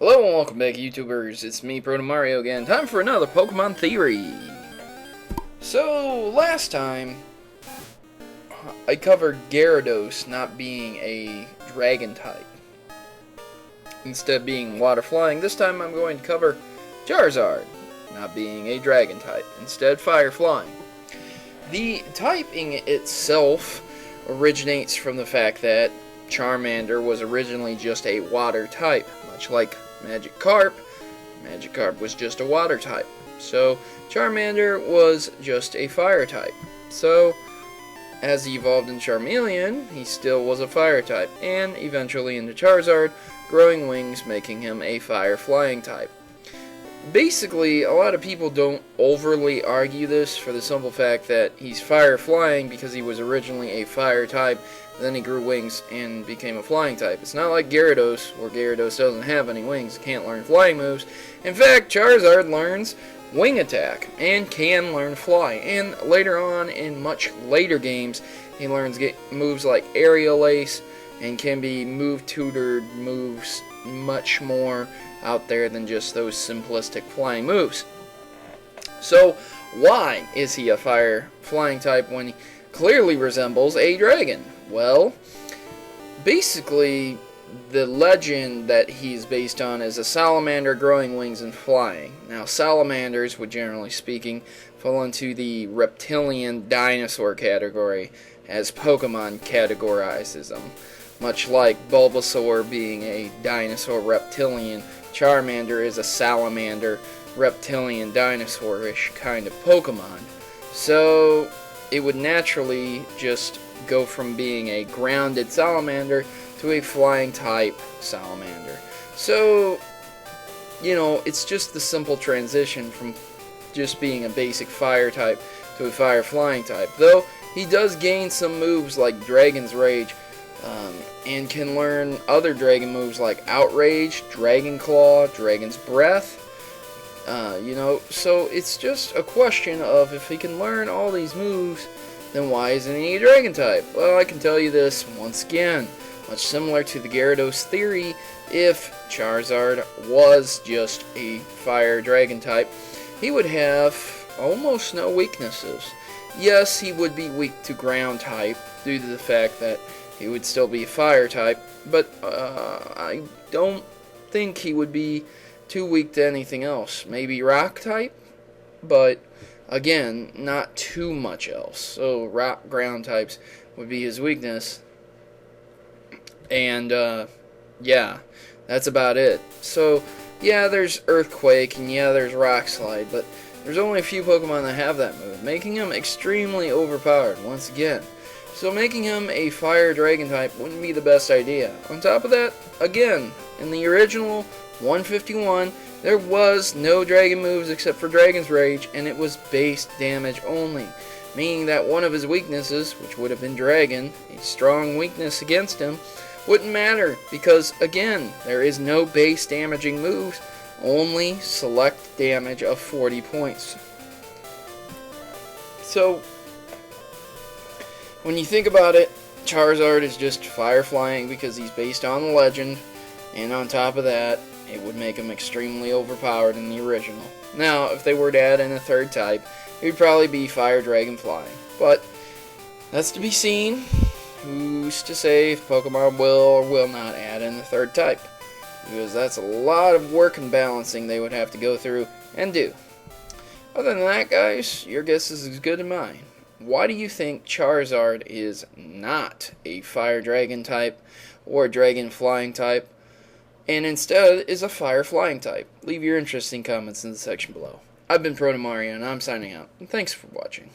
Hello and welcome back, YouTubers. It's me, Protomario, again. Time for another Pokemon Theory. So, last time, I covered Gyarados not being a Dragon type, instead being Water Flying. This time I'm going to cover Charizard not being a Dragon type, instead Fire Flying. The typing itself originates from the fact that Charmander was originally just a Water type, much like Magikarp was just a Water type. So Charmander was just a Fire type. So as he evolved in Charmeleon, he still was a Fire type, and eventually into Charizard, growing wings making him a Fire Flying type. Basically, a lot of people don't overly argue this for the simple fact that he's Fire Flying because he was originally a Fire type, then he grew wings and became a Flying type. It's not like Gyarados, where Gyarados doesn't have any wings, can't learn flying moves. In fact, Charizard learns Wing Attack and can learn Fly. And later on, in much later games, he learns moves like Aerial Ace and can be move-tutored moves much more out there than just those simplistic flying moves. So, why is he a Fire Flying type when he clearly resembles a dragon? Well, basically, the legend that he's based on is a salamander growing wings and flying. Now, salamanders would, generally speaking, fall into the reptilian dinosaur category, as Pokemon categorizes them. Much like Bulbasaur being a dinosaur reptilian, Charmander is a salamander reptilian dinosaurish kind of Pokemon. So it would naturally just go from being a grounded salamander to a flying type salamander. So, you know, it's just the simple transition from just being a basic fire type to a fire flying type. Though he does gain some moves like Dragon's Rage, and can learn other dragon moves like Outrage, Dragon Claw, Dragon's Breath. So it's just a question of if he can learn all these moves, then why isn't he a dragon type? Well, I can tell you this once again, much similar to the Gyarados theory, if Charizard was just a fire dragon type, he would have almost no weaknesses. Yes, he would be weak to ground type due to the fact that he would still be a fire type, but I don't think he would be too weak to anything else. Maybe rock type, but again, not too much else. So rock, ground types would be his weakness. And yeah, that's about it. So yeah, there's Earthquake, and yeah, there's Rock Slide, but there's only a few Pokemon that have that move, making him extremely overpowered once again. So making him a fire dragon type wouldn't be the best idea. On top of that, again, in the original 151, there was no dragon moves except for Dragon's Rage, and it was base damage only, meaning that one of his weaknesses, which would have been Dragon, a strong weakness against him, wouldn't matter, because again, there is no base damaging moves, only select damage of 40 points. So when you think about it, Charizard is just fire flying because he's based on the legend, and on top of that, it would make him extremely overpowered in the original. Now, if they were to add in a third type, it would probably be Fire Dragon Flying. But that's to be seen. Who's to say if Pokemon will or will not add in the third type? Because that's a lot of work and balancing they would have to go through and do. Other than that, guys, your guess is as good as mine. Why do you think Charizard is not a Fire Dragon type or Dragon Flying type, and instead is a Fire Flying type? Leave your interesting comments in the section below. I've been Protomario, and I'm signing out, and thanks for watching.